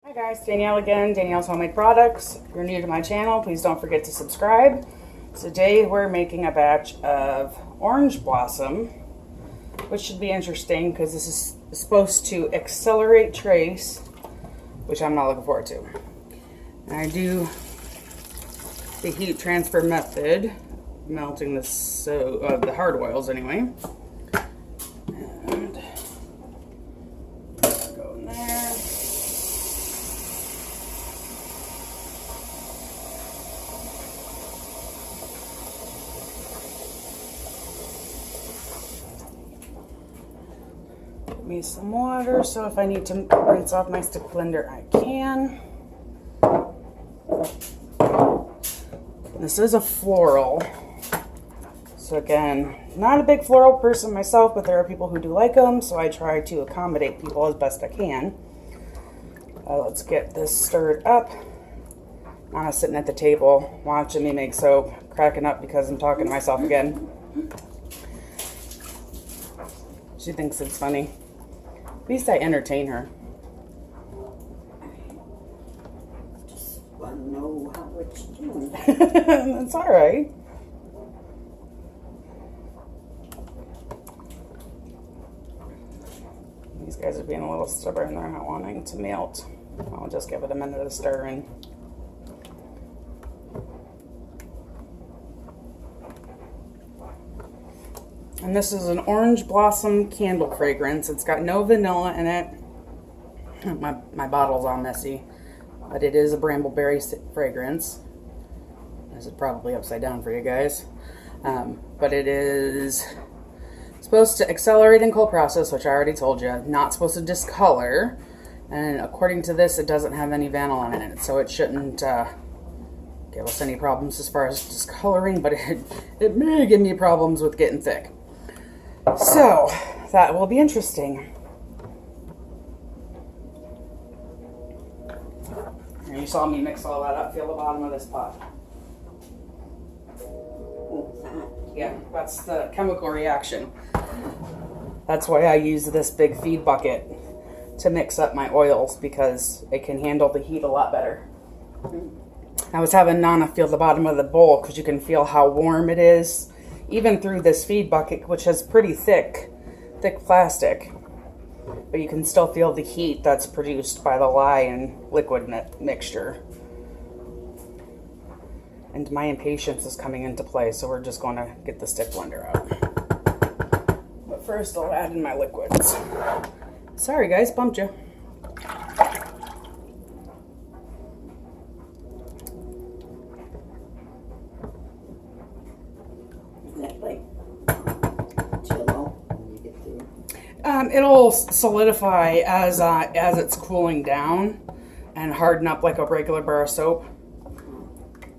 Hi guys, Danielle again, Danielle's Homemade Products. If you're new to my channel, please don't forget to subscribe. Today we're making a batch of orange blossom, which should be interesting because this is supposed to accelerate trace, which I'm not looking forward to. And I do the heat transfer method, melting the hard oils anyway. And go in there. Put me some water so if I need to rinse off my stick blender, I can. This is a floral. So again, not a big floral person myself, but there are people who do like them, so I try to accommodate people as best I can. Let's get this stirred up. Anna's sitting at the table watching me make soap, cracking up because I'm talking to myself again. She thinks it's funny. At least I entertain her. Just want to know what you're doing. That's all right. These guys are being a little stubborn. They're not wanting to melt. I'll just give it a minute of stirring. And this is an orange blossom candle fragrance. It's got no vanilla in it. My bottle's all messy. But it is a brambleberry fragrance. This is probably upside down for you guys. But it is supposed to accelerate in cold process, which I already told you. Not supposed to discolor. And according to this, it doesn't have any vanillin in it. So it shouldn't give us any problems as far as discoloring. But it may give me problems with getting thick. So that will be interesting. And you saw me mix all that up. Feel the bottom of this pot. What's that? Yeah, that's the chemical reaction. That's why I use this big feed bucket to mix up my oils, because it can handle the heat a lot better. I was having Nana feel the bottom of the bowl because you can feel how warm it is, even through this feed bucket, which has pretty thick plastic. But you can still feel the heat that's produced by the lye and liquid mixture. And my impatience is coming into play, so we're just going to get the stick blender out. But first I'll add in my liquids. Sorry guys, bumped you. Is that like Jello when you get through? It'll solidify as it's cooling down and harden up like a regular bar of soap.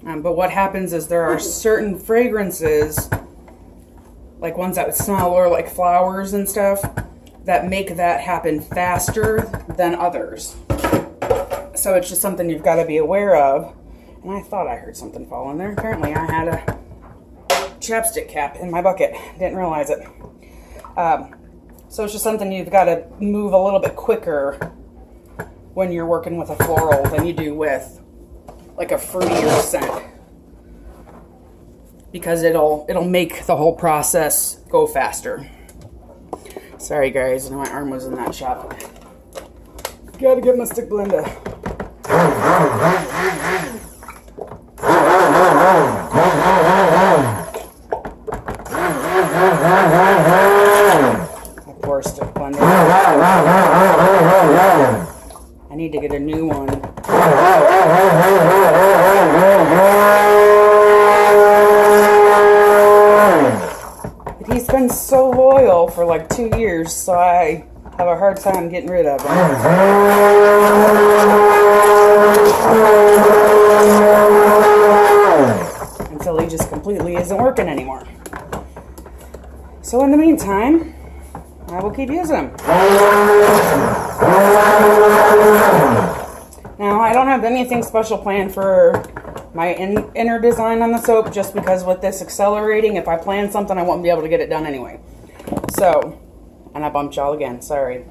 But what happens is there are certain fragrances, like ones that smell or like flowers and stuff, that make that happen faster than others. So it's just something you've got to be aware of. And I thought I heard something fall in there. Apparently I had a chapstick cap in my bucket. Didn't realize it. So it's just something you've got to move a little bit quicker when you're working with a floral than you do with like a fruitier scent, because it'll make the whole process go faster. Sorry guys, my arm was in that shot. Gotta get my stick blender. My poor stick blender. I need to get a new one. But he's been so loyal for like 2 years, so I have a hard time getting rid of him. Until he just completely isn't working anymore. So in the meantime, I will keep using them. Now, I don't have anything special planned for my inner design on the soap, just because with this accelerating, if I plan something, I won't be able to get it done anyway. So, and I bumped y'all again, sorry.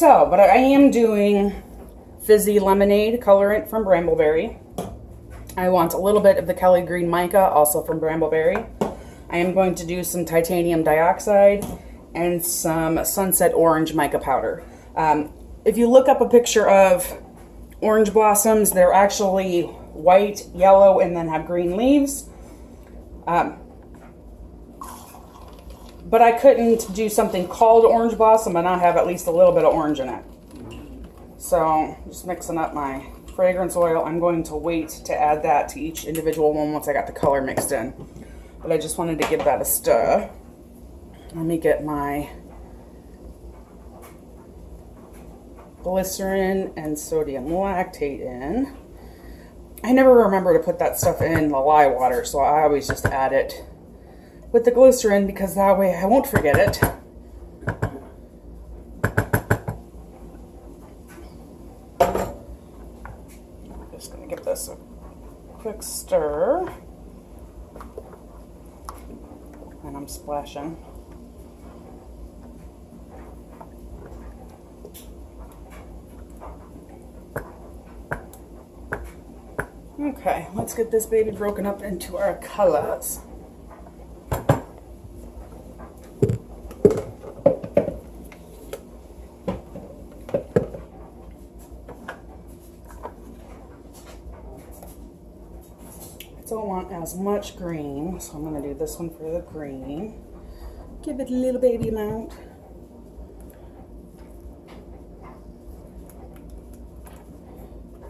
So, but I am doing fizzy lemonade colorant from Brambleberry. I want a little bit of the Kelly Green Mica, also from Brambleberry. I am going to do some titanium dioxide and some sunset orange mica powder. If you look up a picture of orange blossoms, they're actually white, yellow, and then have green leaves. But I couldn't do something called orange blossom and not have at least a little bit of orange in it. So just mixing up my fragrance oil. I'm going to wait to add that to each individual one once I got the color mixed in. But I just wanted to give that a stir. Let me get my glycerin and sodium lactate in. I never remember to put that stuff in the lye water, so I always just add it with the glycerin because that way I won't forget it. I'm just going to give this a quick stir. And I'm splashing. Okay, let's get this baby broken up into our colors. I don't want as much green, so I'm going to do this one for the green. Give it a little baby amount.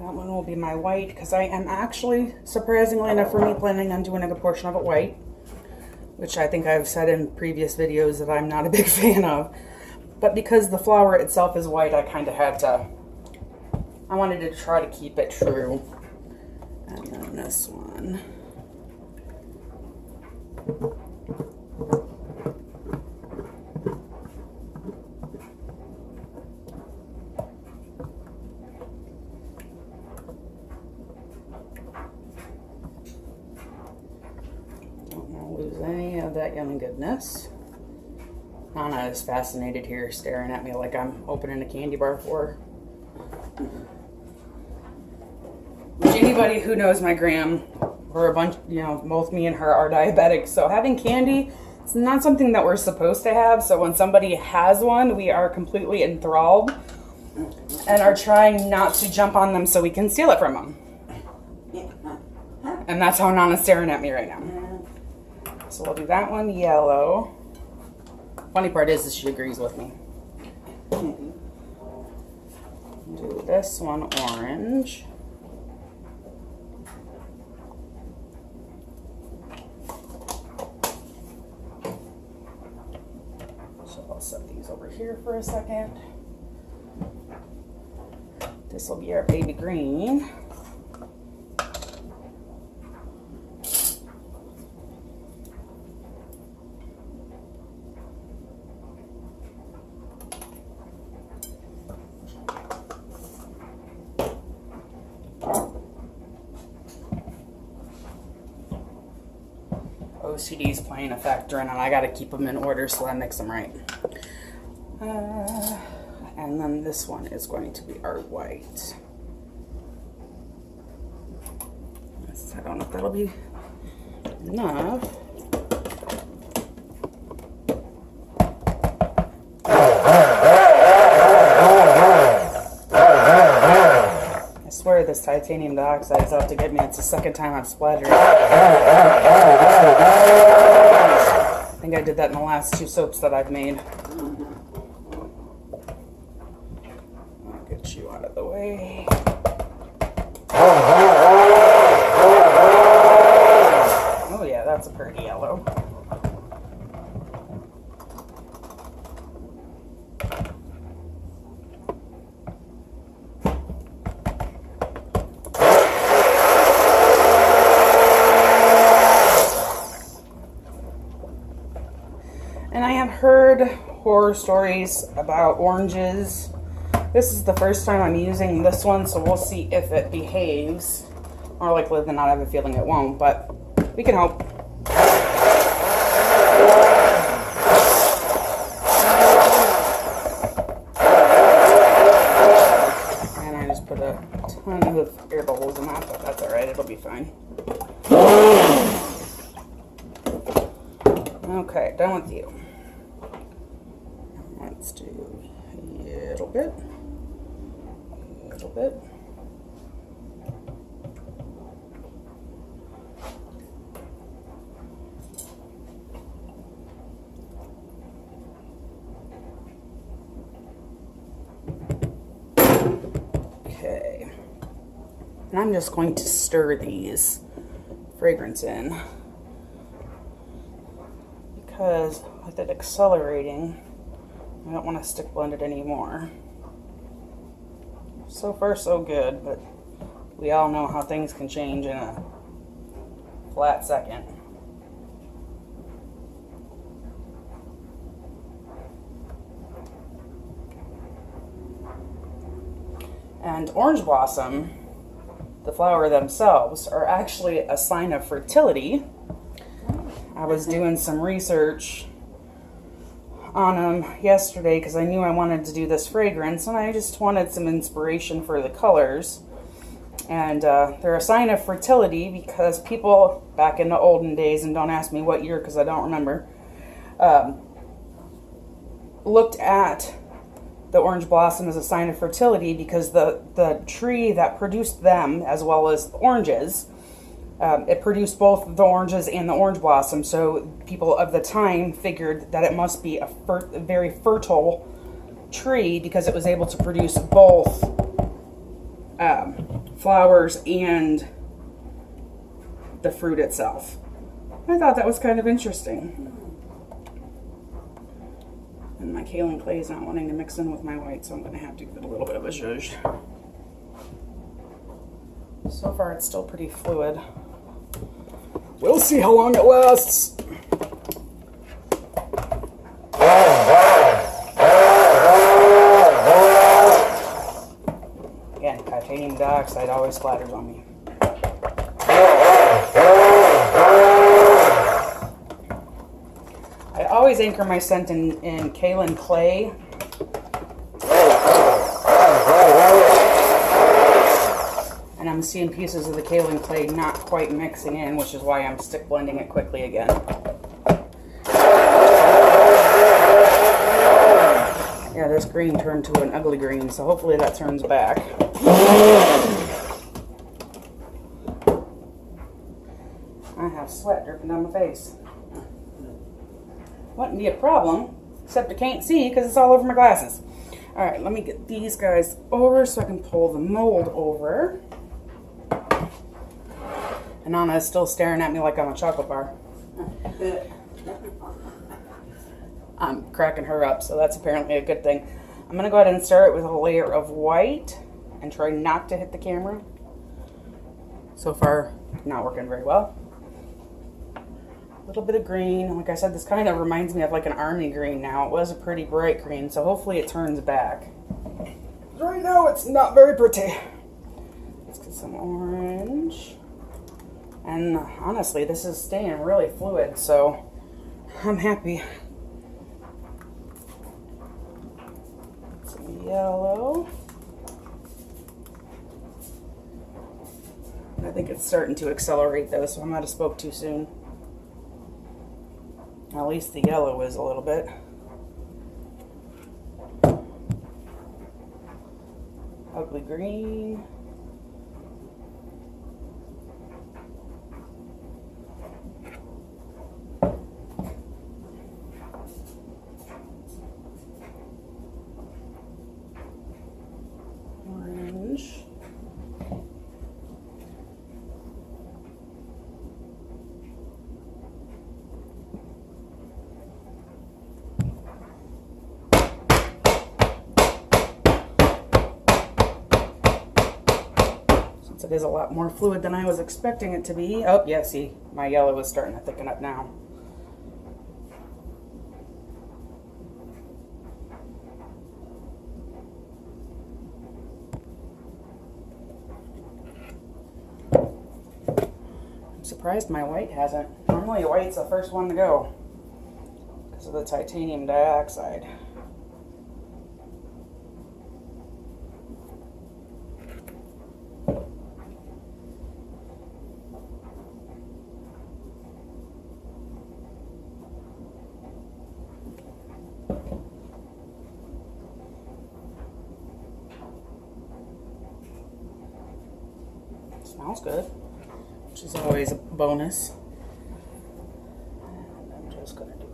That one will be my white because I am actually, surprisingly enough for me, planning on doing a good portion of it white, which I think I've said in previous videos that I'm not a big fan of. But because the flower itself is white, I kind of had to, I wanted to try to keep it true. And then this one. Don't want to lose any of that yummy goodness. Anna is fascinated here, staring at me like I'm opening a candy bar for her. Anybody who knows my gram, we're a bunch, both me and her are diabetic, so having candy, it's not something that we're supposed to have. So when somebody has one, we are completely enthralled and are trying not to jump on them so we can steal it from them. And that's how Nana's staring at me right now. So we'll do that one yellow. Funny part is she agrees with me. Do this one orange. So I'll set these over here for a second. This will be our baby green. OCD is playing a factor, and I got to keep them in order so I mix them right. And then this one is going to be our white. I don't know if that'll be enough. I swear this titanium dioxide is out to get me. It's the second time I've splattered it. I think I did that in the last 2 soaps that I've made. I'll get you out of the way. Oh yeah, that's a pretty yellow. And I have heard horror stories about oranges. This is the first time I'm using this one, so we'll see if it behaves. More likely than not, I have a feeling it won't, but we can hope. close them up, but that's alright, it'll be fine. Okay, done with you. Let's do a little bit. A little bit. Okay. And I'm just going to stir these fragrance in, because with it accelerating, I don't want to stick blend it anymore. So far so good, but we all know how things can change in a flat second. And orange blossom, the flower themselves, are actually a sign of fertility. I was doing some research on them yesterday because I knew I wanted to do this fragrance, and I just wanted some inspiration for the colors. And they're a sign of fertility because people back in the olden days, and don't ask me what year because I don't remember, looked at the orange blossom as a sign of fertility because the tree that produced them, as well as oranges, it produced both the oranges and the orange blossom. So people of the time figured that it must be a very fertile tree because it was able to produce both flowers and the fruit itself. I thought that was kind of interesting. And my kaolin clay is not wanting to mix in with my white, so I'm going to have to give it a little bit of a zhuzh. So far, it's still pretty fluid. We'll see how long it lasts. Again, titanium dioxide always splatters on me. I always anchor my scent in kaolin clay. And I'm seeing pieces of the kaolin clay not quite mixing in, which is why I'm stick blending it quickly again. Yeah, this green turned to an ugly green, so hopefully that turns back. I have sweat dripping down my face. Wouldn't be a problem, except I can't see because it's all over my glasses. Alright, let me get these guys over so I can pull the mold over. And Anna's still staring at me like I'm a chocolate bar. I'm cracking her up, so that's apparently a good thing. I'm going to go ahead and start with a layer of white and try not to hit the camera. So far, not working very well. A little bit of green. Like I said, this kind of reminds me of like an army green now. It was a pretty bright green, so hopefully it turns back. Right now, it's not very pretty. Let's get some orange. And honestly, this is staying really fluid, so I'm happy. Some yellow. I think it's starting to accelerate though, so I might have spoke too soon. At least the yellow is a little bit. Ugly green. Orange. Since it is a lot more fluid than I was expecting it to be. Oh, yeah, see, my yellow is starting to thicken up now. I'm surprised my white hasn't. Normally white's the first one to go because of the titanium dioxide. smells good, which is always a bonus. And I'm just gonna do.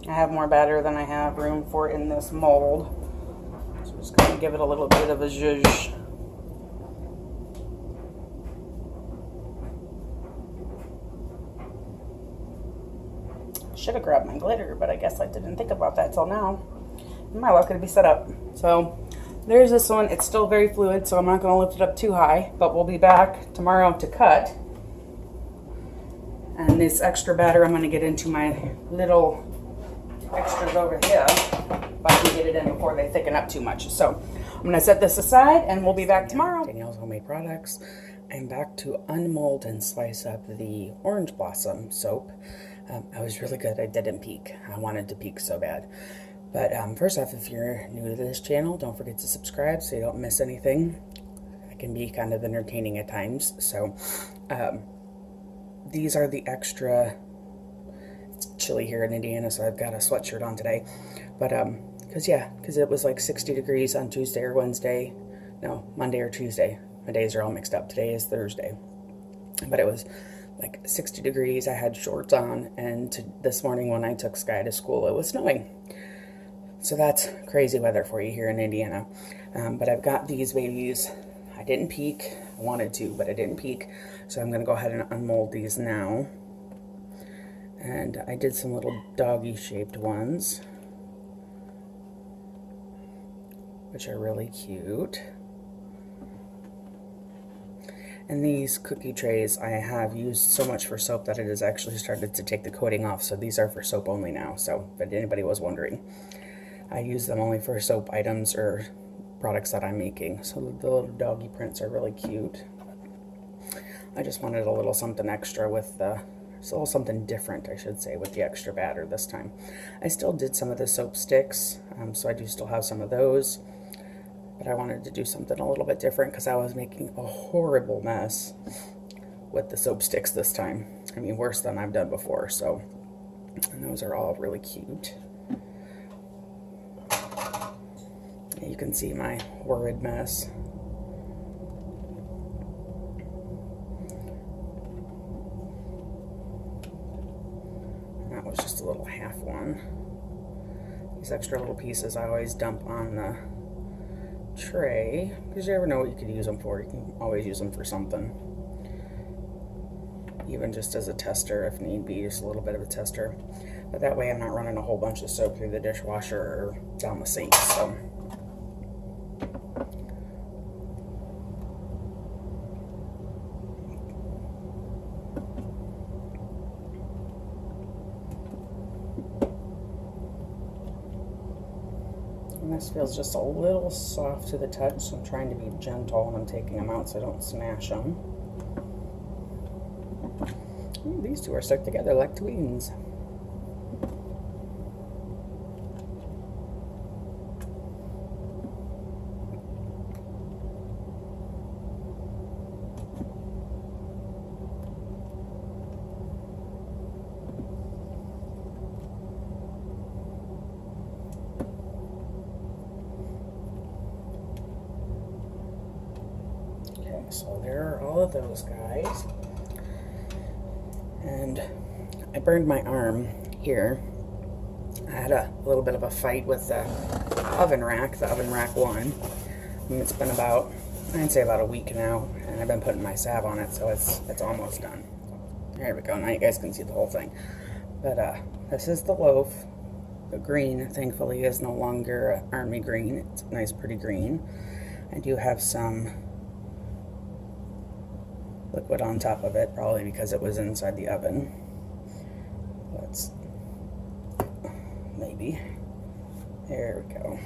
I have more batter than I have room for in this mold, so I'm just gonna give it a little bit of a zhuzh. Should have grabbed my glitter, but I guess I didn't think about that till now. My luck to be set up. So there's this one. It's still very fluid, so I'm not going to lift it up too high, but we'll be back tomorrow to cut. And this extra batter I'm going to get into my little extras over here, if I can get it in before they thicken up too much. So I'm going to set this aside and we'll be back tomorrow. Danielle's Homemade Products. I'm back to unmold and slice up the orange blossom soap. I was really good. I didn't peek. I wanted to peek so bad. But first off, if you're new to this channel, don't forget to subscribe so you don't miss anything. It can be kind of entertaining at times. So these are the extra. It's chilly here in Indiana, so I've got a sweatshirt on today. But because it was like 60 degrees on Tuesday or Wednesday. No, Monday or Tuesday. My days are all mixed up. Today is Thursday. But it was like 60 degrees. I had shorts on, and this morning when I took Sky to school, it was snowing. So that's crazy weather for you here in Indiana. But I've got these babies. I didn't peek. I wanted to, but I didn't peek. So I'm going to go ahead and unmold these now. And I did some little doggy-shaped ones, which are really cute. And these cookie trays I have used so much for soap that it has actually started to take the coating off. So these are for soap only now. So if anybody was wondering, I use them only for soap items or products that I'm making. So the little doggy prints are really cute. I just wanted a little something extra with the, a little something different, I should say, with the extra batter this time. I still did some of the soap sticks, so I do still have some of those. But I wanted to do something a little bit different because I was making a horrible mess with the soap sticks this time. I mean, worse than I've done before. So, and those are all really cute. You can see my horrid mess. And that was just a little half one. These extra little pieces I always dump on the tray, because you never know what you could use them for. You can always use them for something, even just as a tester if need be, just a little bit of a tester. But that way I'm not running a whole bunch of soap through the dishwasher or down the sink. So and this feels just a little soft to the touch, so I'm trying to be gentle when I'm taking them out so I don't smash them. Ooh, these two are stuck together like twins. So there are all of those guys. And I burned my arm here. I had a little bit of a fight with the oven rack one. And it's been about, I'd say about a week now, and I've been putting my salve on it, so it's almost done. There we go. Now you guys can see the whole thing. But this is the loaf. The green, thankfully, is no longer army green. It's a nice, pretty green. I do have some liquid on top of it, probably because it was inside the oven. Let's, maybe. There we go.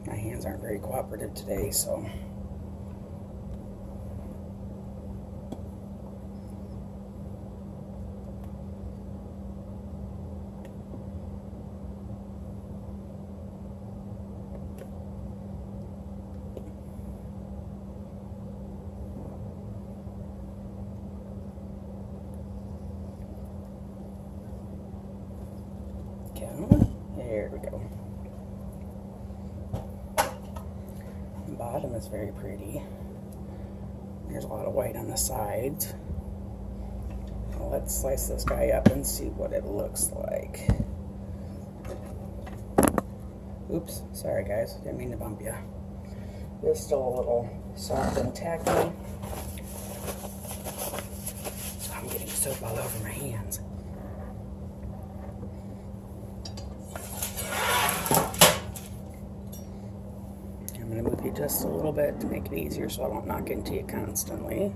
My hands aren't very cooperative today, so. There we go. The bottom is very pretty. There's a lot of white on the sides. Well, let's slice this guy up and see what it looks like. Oops, sorry guys, didn't mean to bump you. It's still a little soft and tacky. So I'm getting soap all over my hands. I'm going to move you just a little bit to make it easier so I don't knock into you constantly.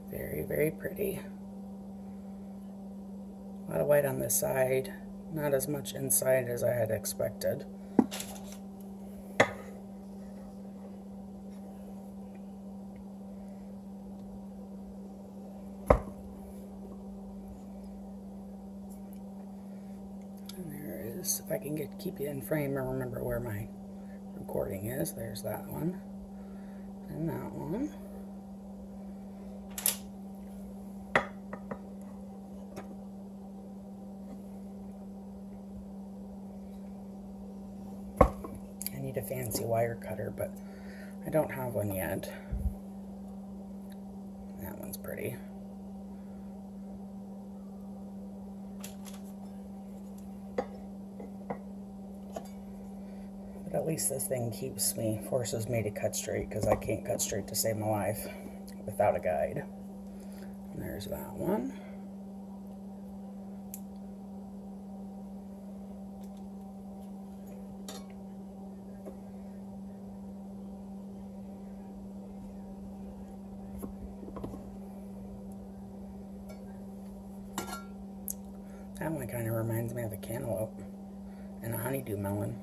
Very, very pretty. A lot of white on this side, not as much inside as I had expected. And there is, if I can keep you in frame or remember where my recording is, there's that one and that one. I need a fancy wire cutter, but I don't have one yet. That one's pretty. But at least this thing forces me to cut straight, because I can't cut straight to save my life without a guide. And there's that one. That one kind of reminds me of a cantaloupe and a honeydew melon.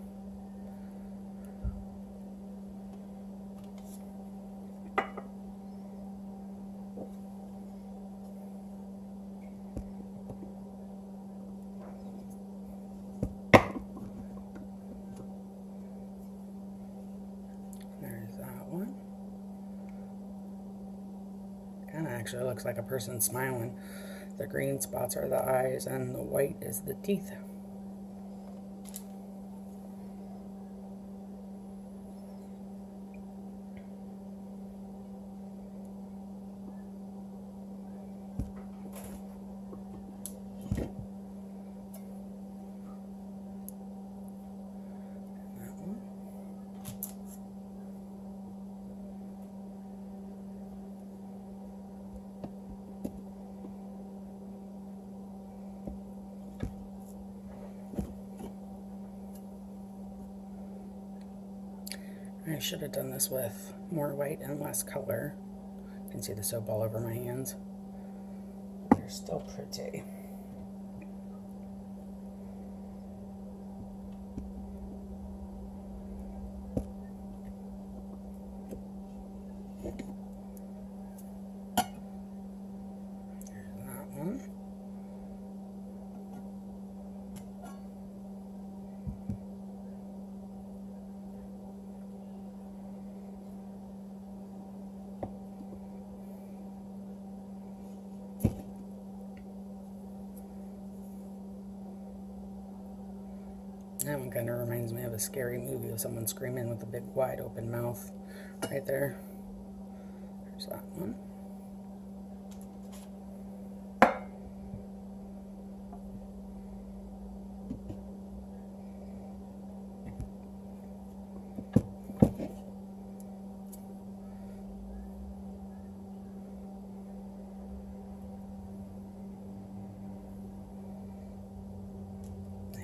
There's that one. Kind of actually looks like a person smiling. The green spots are the eyes and the white is the teeth. I should have done this with more white and less color. You can see the soap all over my hands. They're still pretty. There's that one. That one kind of reminds me of a scary movie of someone screaming with a big wide open mouth right there. There's that one.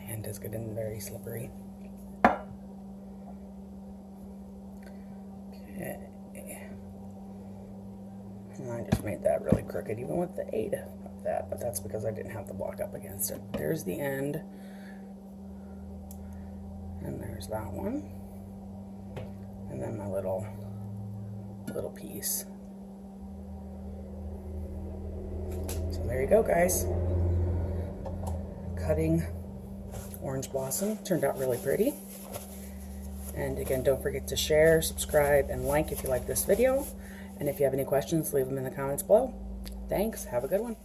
Hand is getting very slippery. Okay. And I just made that really crooked even with the aid of that, but that's because I didn't have the block up against it. There's the end. And there's that one. And then my little piece. So there you go, guys. Cutting orange blossom. Turned out really pretty. And again, don't forget to share, subscribe, and like if you like this video. And if you have any questions, leave them in the comments below. Thanks. Have a good one.